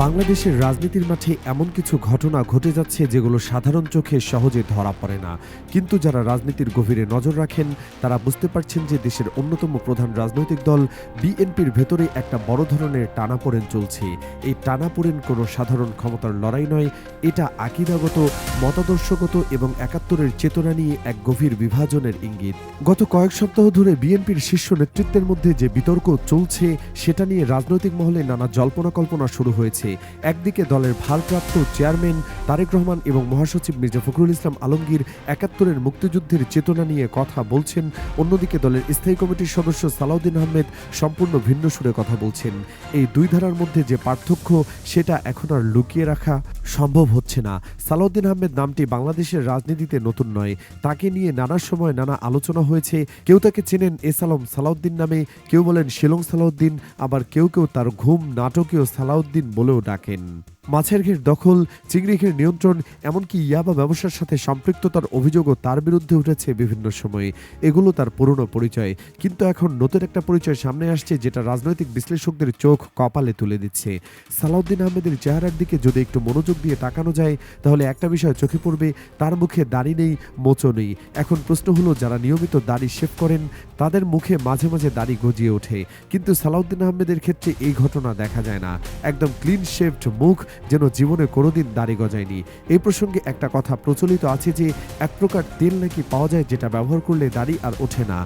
বাংলাদেশের রাজনীতির মাঠে এমন কিছু ঘটনা ঘটে যাচ্ছে যেগুলো সাধারণ চোখে সহজে ধরা পড়ে না। কিন্তু যারা রাজনীতির গভীরে নজর রাখেন তারা বুঝতে পারছেন যে দেশের অন্যতম প্রধান রাজনৈতিক দল বিএনপির ভেতরে একটা বড় ধরনের টানাপোড়েন চলছে। এই টানাপোড়েন কোনো সাধারণ ক্ষমতার লড়াই নয়, এটা আকীদাগত, মতাদর্শগত এবং একাত্তরের চেতনা নিয়ে এক গভীর বিভাজনের ইঙ্গিত। গত কয়েক সপ্তাহ ধরে বিএনপির শীর্ষ নেতৃত্বের মধ্যে যে বিতর্ক চলছে সেটা নিয়ে রাজনৈতিক মহলে নানা জল্পনা কল্পনা শুরু হয়েছে। একদিকে দলের ভারপ্রাপ্ত চেয়ারম্যান তারেক রহমান এবং মহাসচিব মির্জা ফখরুল ইসলাম আলমগীর একাত্তরের মুক্তিযুদ্ধের চেতনা নিয়ে কথা বলছেন, অন্যদিকে দলের স্থায়ী কমিটির সদস্য সালাউদ্দিন আহমেদ সম্পূর্ণ ভিন্ন সুরে কথা বলছেন। এই দুই ধারার মধ্যে যে পার্থক্য সেটা এখন আর লুকিয়ে রাখা সম্ভব হচ্ছে না। সালাউদ্দিন আহমেদ নামটি বাংলাদেশের রাজনীতিতে নতুন নয়, তাকে নিয়ে নানা সময় নানা আলোচনা হয়েছে। কেউ তাকে চেনেন এস আলম সালাউদ্দিন নামে, কেউ বলেন শিলং সালাউদ্দিন, আবার কেউ কেউ তার ঘুম নাটকীয় সালাউদ্দিন বলেও ডাকেন। মাছের ঘের দখল, চিংড়ি ঘের নিয়ন্ত্রণ, এমনকি ইয়াবা ব্যবসার সাথে সম্পৃক্ততার অভিযোগও তার বিরুদ্ধে উঠেছে বিভিন্ন সময়ে। এগুলো তার পুরনো পরিচয়, কিন্তু এখন নতুন একটা পরিচয় সামনে আসছে যেটা রাজনৈতিক বিশ্লেষকদের চোখ কপালে তুলে দিচ্ছে। সালাউদ্দিন আহমেদের চেহারার দিকে যদি একটু মনোযোগ দিয়ে তাকানো যায় তাহলে একটা বিষয় চোখে পড়বে, তার মুখে দাড়ি নেই, মোচও নেই। এখন প্রশ্ন হলো, যারা নিয়মিত দাড়ি শেভ করেন তাদের মুখে মাঝে মাঝে দাড়ি গজিয়ে ওঠে, কিন্তু সালাউদ্দিন আহমেদের ক্ষেত্রে এই ঘটনা দেখা যায় না। একদম ক্লিন শেভড মুখ, যেন জীবনে কোনোদিন দাড়ি গজায়নি। এই প্রসঙ্গে একটা কথা প্রচলিত আছে যে এক প্রকার তেল নাকি পাওয়া যায় যেটা ব্যবহার করলে দাড়ি আর ওঠে না,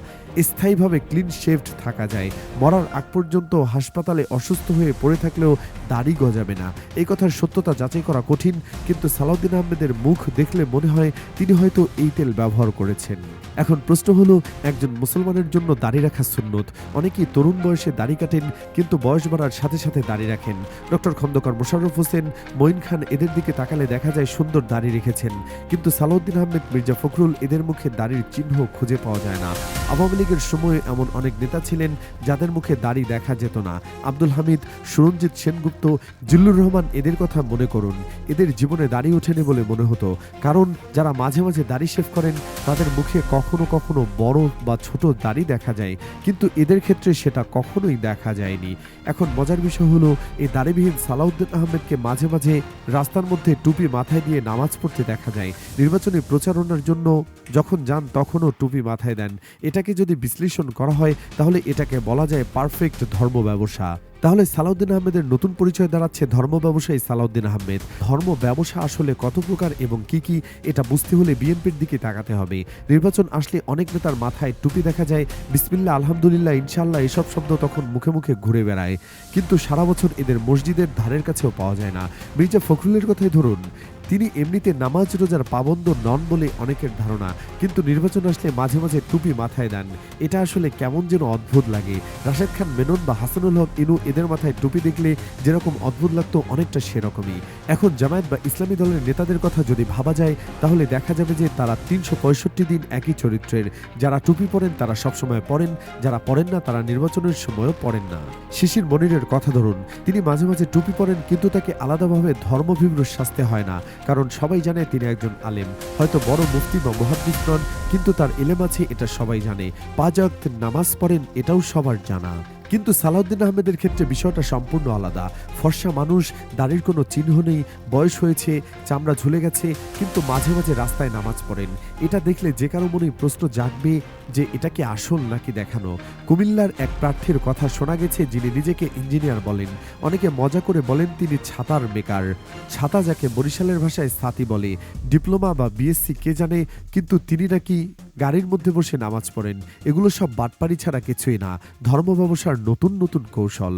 স্থায়ীভাবে ক্লিন শেভড থাকা যায়। মরার আগ পর্যন্ত হাসপাতালে অসুস্থ হয়ে পড়ে থাকলেও দাড়ি গজাবে না। এই কথার সত্যতা যাচাই করা কঠিন, কিন্তু সালাউদ্দিন আহমেদের মুখ দেখলে মনে হয় তিনি হয়তো এই তেল ব্যবহার করেছেন। এখন প্রশ্ন হলো, একজন মুসলমানের জন্য দাড়ি রাখা সুন্নত। অনেকেই তরুণ বয়সে দাড়ি কাটেন, কিন্তু বয়স বাড়ার সাথে সাথে দাড়ি রাখেন। ডক্টর খন্দকার মোশাররফ হোসেন, মঈন খান এদের দিকে তাকালে দেখা যায় সুন্দর দাড়ি রেখেছেন, কিন্তু সালাউদ্দিন আহমেদ, মির্জা ফখরুল এদের মুখে দাড়ির চিহ্ন খুঁজে পাওয়া যায় না। আওয়ামী লীগের সময়ে এমন অনেক নেতা ছিলেন যাদের মুখে দাড়ি দেখা যেত না। আব্দুল হামিদ, সুরঞ্জিত সেনগুপ্ত, জিল্লুর রহমান এদের কথা মনে করুন। এদের জীবনে দাড়ি ওঠেনি বলে মনে হতো, কারণ যারা মাঝে মাঝে দাড়ি শেভ করেন তাদের মুখে কখনো কখনো বড় বা ছোট দাড়ি দেখা যায়, কিন্তু এদের ক্ষেত্রে সেটা কখনোই দেখা যায়নি। এখন মজার বিষয় হলো, এই দাড়িবিহীন সালাউদ্দিন আহমেদকে মাঝে মাঝে রাস্তার মধ্যে টুপি মাথায় দিয়ে নামাজ পড়তে দেখা যায়। নির্বাচনী প্রচারণার জন্য যখন যান তখনও টুপি মাথায় দেন। এটাকে যদি বিশ্লেষণ করা হয় তাহলে এটাকে বলা যায় পারফেক্ট ধর্ম ব্যবসা। তাহলে সালাউদ্দিন আহমেদের নতুন পরিচয় দাঁড়াচ্ছে ধর্ম ব্যবসায়ী সালাউদ্দিন আহমেদ। ধর্ম ব্যবসা আসলে কত প্রকার এবং কি কি, এটা বুঝতে হলে বিএনপির দিকে তাকাতে হবে। নির্বাচন আসলে অনেক নেতার মাথায় টুপি দেখা যায়, বিসমিল্লাহ, আলহামদুলিল্লাহ, ইনশাআল্লাহ এসব শব্দ তখন মুখে মুখে ঘুরে বেড়ায়, কিন্তু সারা বছর এদের মসজিদের ধারের কাছেও পাওয়া যায় না। মির্জা ফখরুলের কথাই ধরুন, তিনি এমনিতে নামাজ রোজার পাবন্দ নন বলে অনেকের ধারণা, কিন্তু নির্বাচন আসলে মাঝে মাঝে টুপি মাথায় দেন। এটা আসলে কেমন যেন অদ্ভুত লাগে। রাশেদ খান মেনন বা হাসানুল হক ইনু এদের মাথায় টুপি দেখলে যেরকম অদ্ভুত লাগতো অনেকটা সেরকমই। এখন জামায়াত বা ইসলামী দলের নেতাদের কথা যদি ভাবা যায় তাহলে দেখা যাবে যে তারা ৩৬৫ দিন একই চরিত্রের। যারা টুপি পরেন তারা সবসময় পরেন, যারা পরেন না তারা নির্বাচনের সময়ও পরেন না। শিশির মনিরের কথা ধরুন, তিনি মাঝে মাঝে টুপি পরেন, কিন্তু তাকে আলাদাভাবে ধর্মভিন্ন শাস্তে হয় না, কারণ সবাই জানে তিনি একজন আলেম। হয়তো বড় মুফতি বা মুহাদ্দিস নন, কিন্তু তার ইলম আছে এটা সবাই জানে। ৫ ওয়াক্ত নামাজ পড়েন এটাও সবার জানা। কিন্তু সালাউদ্দিন আহমেদের ক্ষেত্রে বিষয়টা সম্পূর্ণ আলাদা। ফর্সা মানুষ, দাড়ির কোনো চিহ্ন নেই, বয়স হয়েছে, চামড়া ঝুলে গেছে, কিন্তু মাঝে মাঝে রাস্তায় নামাজ পড়েন। এটা দেখলে যে কারো মনে প্রশ্ন জাগবে যে এটা কি আসল নাকি দেখানো। কুমিল্লার এক প্রার্থীর কথা শোনা গেছে যিনি নিজেকে ইঞ্জিনিয়ার বলেন। অনেকে মজা করে বলেন তিনি ছাতার মেকার। ছাতা যাকে বরিশালের ভাষায় ছাতি বলে। ডিপ্লোমা বা বিএসসি কে জানে, কিন্তু তিনি নাকি গাড়ির মধ্যে বসে নামাজ পড়েন। এগুলো সব বাটপারি ছাড়া কিছুই না, ধর্ম ব্যবসার নতুন নতুন কৌশল।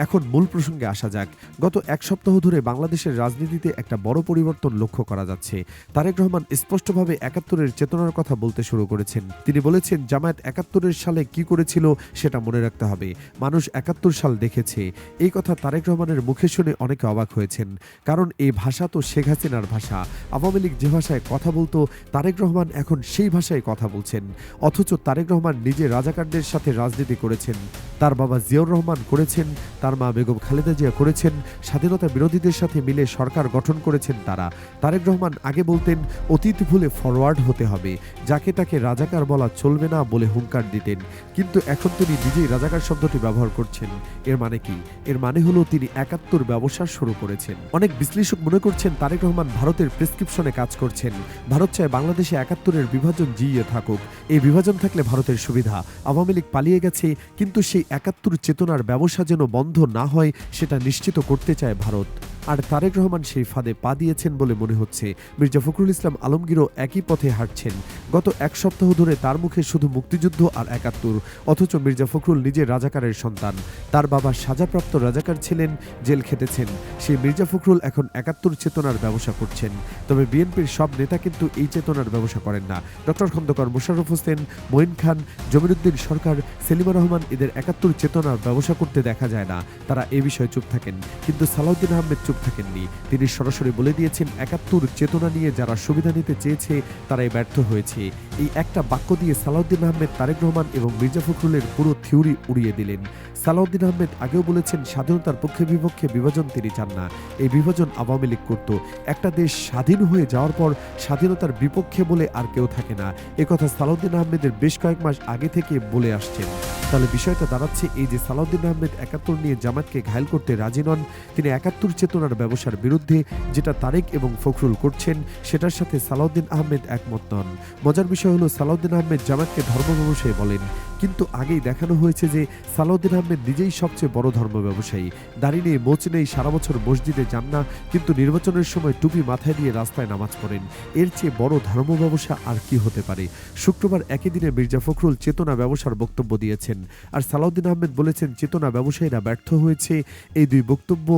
এখন মূল প্রসঙ্গে আসা যাক। গত এক সপ্তাহ ধরে বাংলাদেশের রাজনীতিতে একটা বড় পরিবর্তন লক্ষ্য করা যাচ্ছে। তারেক রহমান স্পষ্টভাবে একাত্তরের চেতনার কথা বলতে শুরু করেছেন। তিনি বলেছেন, জামায়াত ৭১ সালে কি করেছিল সেটা মনে রাখতে হবে। মানুষ ৭১ সাল দেখেছে। এই কথা তারেক রহমানের মুখে শুনে অনেকে অবাক হয়েছেন, কারণ এই ভাষা তো শেখ হাসিনার ভাষা। আওয়ামী লীগ যে ভাষায় কথা বলতো তারেক রহমান এখন সেই ভাষায় কথা বলছেন। অথচ তারেক রহমান নিজে রাজাকারদের সাথে রাজনীতি করেছেন, তার বাবা জিয়াউর রহমান করেছেন, তার মা বেগম খালেদা জিয়া করেছেন, স্বাধীনতা বিরোধীদের সাথে মিলে সরকার গঠন করেছেন তারা। তারেক রহমান আগে বলতেন অতীত ভুলে ফরওয়ার্ড হতে হবে, যাকে তাকে রাজাকার বলা চলবে না বলে হুঙ্কার দিতেন। কিন্তু এখন তিনি নিজেই রাজাকার শব্দটি ব্যবহার করছেন। এর মানে কি? এর মানে হলো তিনি ৭১ ব্যবসা শুরু করেছেন। অনেক বিশ্লেষক মনে করছেন তারেক রহমান ভারতের প্রেসক্রিপশনে কাজ করছেন। ভারত চায় বাংলাদেশে ৭১-এর বিভাজন জিইয়ে থাকুক। এই বিভাজন থাকলে ভারতের সুবিধা। আওয়ামী লীগ পালিয়ে গেছে, কিন্তু সেই ৭১ চেতনার ব্যবসা যেন বন্ধ না হয় সেটা নিশ্চিত করতে চায় ভারত। আর তারেক রহমান সেই ফাঁদে পা দিয়েছেন বলে মনে হচ্ছে। মির্জা ফখরুল ইসলাম আলমগীরও একই পথে হাঁটছেন। গত এক সপ্তাহ ধরে তার মুখে শুধু মুক্তিযুদ্ধ আর ৭১, অথচ মির্জা ফখরুল নিজে রাজাকারের সন্তান। তার বাবা সাজাপ্রাপ্ত রাজাকার ছিলেন, জেল খেটেছেন। সেই মির্জা ফখরুল এখন ৭১ চেতনার ব্যবসা করছেন। তবে বিএনপির সব নেতা কিন্তু এই চেতনার ব্যবসা করেন না। ডক্টর খন্দকার মোশাররফ হোসেন, মঈন খান, জমিরুদ্দিন সরকার, সেলিমা রহমান এদের ৭১ চেতনার ব্যবসা করতে দেখা যায় না। তারা এ বিষয়ে চুপ থাকেন। কিন্তু সালাউদ্দিন আহমেদ চুপ থাকেননি। তিনি সরাসরি বলে দিয়েছেন ৭১ চেতনা নিয়ে যারা সুবিধা নিতে চেয়েছে তারাই ব্যর্থ হয়েছে। এই একটা বাক্য দিয়ে সালাউদ্দিন আহমেদ তারেক রহমান এবং মির্জা ফখরুলের পুরো থিওরি উড়িয়ে দিলেন। সালাউদ্দিন আহমেদ আগেও বলেছেন স্বাধীনতার পক্ষে বিপক্ষে বিভাজন তিনি চান না। এই বিভাজন আওয়ামী লীগ করত। একটা দেশ স্বাধীন হয়ে যাওয়ার পর স্বাধীনতার বিপক্ষে বলে আর কেউ থাকে না। একথা সালাউদ্দিন আহমেদের বেশ কয়েক মাস আগে থেকে বলে আসছেন। তাহলে বিষয়টা দাঁড়াচ্ছে এই যে সালাউদ্দিন আহমেদ ৭১ নিয়ে জামাতকে ঘায়েল করতে রাজি নন, তিনি ৭১ চেতনার ব্যবসার বিরুদ্ধে। যেটা তারেক এবং ফখরুল করছেন সেটার সাথে সালাউদ্দিন আহমেদ একমত নন। মজার বিষয় হলো সালাউদ্দিন আহমেদ জামাতকে ধর্ম ব্যবসায়ী বলেন, কিন্তু আগেই দেখানো হয়েছে যে সালাউদ্দিন আহমেদ নিজেই সবচেয়ে বড় ধর্ম ব্যবসায়ী। দাড়ি নেই, মোচ নেই, সারা বছর মসজিদে যান না, কিন্তু নির্বাচনের সময় টুপি মাথায় দিয়ে রাস্তায় নামাজ পড়েন। এর চেয়ে বড় ধর্ম ব্যবসা আর কি হতে পারে? শুক্রবার একই দিনে মির্জা ফখরুল চেতনা ব্যবসার বক্তব্য দিয়েছেন, আর সালাউদ্দিন আহমেদ বলেছেন চেতনা ব্যবসায়ীরা ব্যর্থ হয়েছে। এই দুই বক্তব্য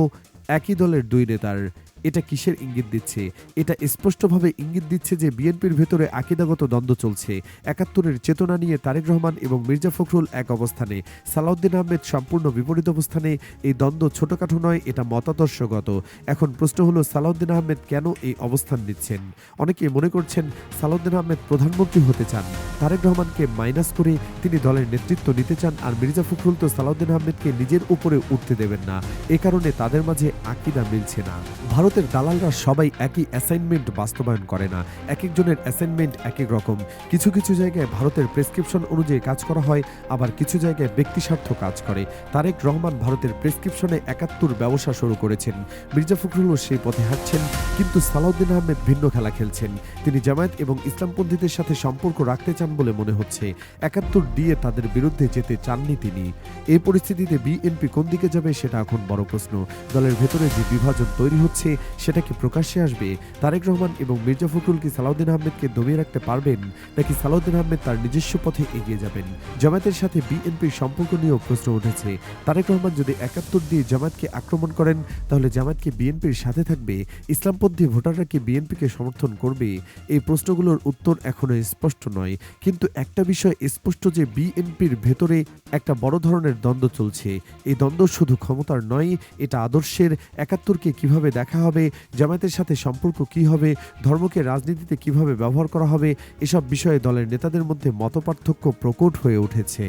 একই দলের দুই নেতার। এটা কিসের ইঙ্গিত দিচ্ছে? এটা স্পষ্টভাবে ইঙ্গিত দিচ্ছে যে বিএনপির ভেতরে আকীদাগত দ্বন্দ্ব চলছে। ৭১-এর চেতনা নিয়ে তারেক রহমান এবং মির্জা ফখরুল এক অবস্থানে, সালাউদ্দিন আহমেদ সম্পূর্ণ বিপরীত অবস্থানে। এই দ্বন্দ্ব ছোটখাটো নয়, এটা মতাদর্শগত। এখন প্রশ্ন হলো সালাউদ্দিন আহমেদ কেন এই অবস্থান নিচ্ছেন? অনেকে মনে করছেন সালাউদ্দিন আহমেদ প্রধানমন্ত্রী হতে চান, তারেক রহমানকে মাইনাস করে তিনি দলের নেতৃত্ব নিতে চান, আর মির্জা ফখরুল তো সালাউদ্দিন আহমেদকে নিজের উপরে উঠতে দেবেন না। এ কারণে তাদের মাঝে আকীদা মিলছে না। ভারতের দালালরা সবাই একই অ্যাসাইনমেন্ট বাস্তবায়ন করে না। এক একজনের অ্যাসাইনমেন্ট এক এক রকম। কিছু কিছু জায়গায় ভারতের প্রেসক্রিপশন অনুযায়ী কাজ করা হয়, আবার কিছু জায়গায় ব্যক্তিস্বার্থ কাজ করে। তারেক রহমান ভারতের প্রেসক্রিপশনে ৭১ ব্যবসা শুরু করেছেন। মির্জা ফখরুলও সেই পথে হাঁটছেন, কিন্তু সালাউদ্দিন আহমেদ ভিন্ন খেলা খেলছেন। তিনি জামায়াত এবং ইসলামপন্থীদের সাথে সম্পর্ক রাখতে চান বলে মনে হচ্ছে। ৭১ দিয়ে তাদের বিরুদ্ধে যেতে চাননি তিনি। এই পরিস্থিতিতে বিএনপি কোন দিকে যাবে সেটা এখন বড় প্রশ্ন। দলের ভেতরে যে বিভাজন তৈরি হচ্ছে সেটা কি প্রকাশ্যে আসবে? তারেক রহমান এবং মির্জা ফখরুল কি সালাউদ্দিন আহমেদকে দমিয়ে রাখতে পারবেন, নাকি সালাউদ্দিন আহমেদ তার নিজস্ব পথে এগিয়ে যাবেন? জামায়াতের সাথে বিএনপির সম্পর্ক নিয়েও প্রশ্ন উঠেছে। তারেক রহমান যদি ৭১ দিয়ে জামায়াতকে আক্রমণ করেন, তাহলে জামায়াত কি বিএনপির সাথে থাকবে? ইসলামপন্থী ভোটাররা কি বিএনপিকে সমর্থন করবে? এই প্রশ্নগুলোর উত্তর এখনো স্পষ্ট নয়। কিন্তু একটা বিষয় স্পষ্ট যে বিএনপির ভেতরে একটা বড় ধরনের দ্বন্দ্ব চলছে। এই দ্বন্দ্ব শুধু ক্ষমতার নয়, এটা আদর্শের। ৭১কে কিভাবে দেখা হবে, জামায়াতের সাথে সম্পর্ক কি হবে, ধর্মকে রাজনীতিতে কিভাবে ব্যবহার করা হবে, এসব বিষয়ে দলের নেতাদের মধ্যে মতপার্থক্য প্রকট হয়ে উঠেছে।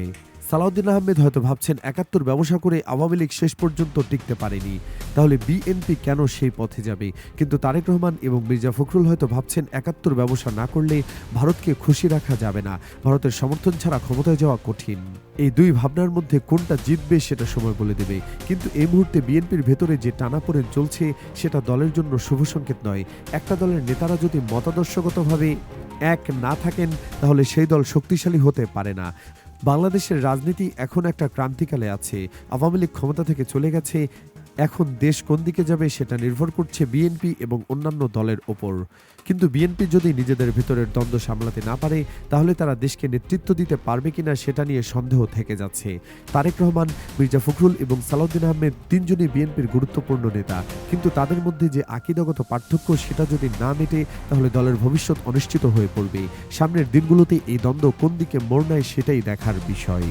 সালাউদ্দিন আহমেদ হয়তো ভাবছেন ৭১ ব্যবসা করে আওয়ামী লীগ শেষ পর্যন্ত টিকতে পারেনি, তাহলে বিএনপি কেন সেই পথে যাবে? কিন্তু তারেক রহমান এবং মির্জা ফখরুল হয়তো ভাবছেন ৭১ ব্যবসা না করলে ভারতকে খুশি রাখা যাবে না, ভারতের সমর্থন ছাড়া ক্ষমতায় যাওয়া কঠিন। এই দুই ভাবনার মধ্যে কোনটা জিতবে সেটা সময় বলে দেবে। কিন্তু এই মুহূর্তে বিএনপির ভেতরে যে টানাপোড়েন চলছে সেটা দলের জন্য শুভ সংকেত নয়। একটা দলের নেতারা যদি মতাদর্শগতভাবে এক না থাকেন, তাহলে সেই দল শক্তিশালী হতে পারে না। বাংলাদেশের রাজনীতি এখন একটা ক্রান্তিকালে আছে। আওয়ামী লীগ ক্ষমতা থেকে চলে গেছে। এখন দেশ কোন দিকে যাবে সেটা নির্ভর করছে বিএনপি এবং অন্যান্য দলের ওপর। কিন্তু বিএনপি যদি নিজেদের ভেতরের দ্বন্দ্ব সামলাতে না পারে, তাহলে তারা দেশকে নেতৃত্ব দিতে পারবে কিনা সেটা নিয়ে সন্দেহ থেকে যাচ্ছে। তারেক রহমান, মির্জা ফখরুল এবং সালাউদ্দিন আহমেদ তিনজনই বিএনপির গুরুত্বপূর্ণ নেতা, কিন্তু তাদের মধ্যে যে আকীদাগত পার্থক্য সেটা যদি না মেটে, তাহলে দলের ভবিষ্যৎ অনিশ্চিত হয়ে পড়বে। সামনের দিনগুলোতে এই দ্বন্দ্ব কোন দিকে মোড় নেয় সেটাই দেখার বিষয়।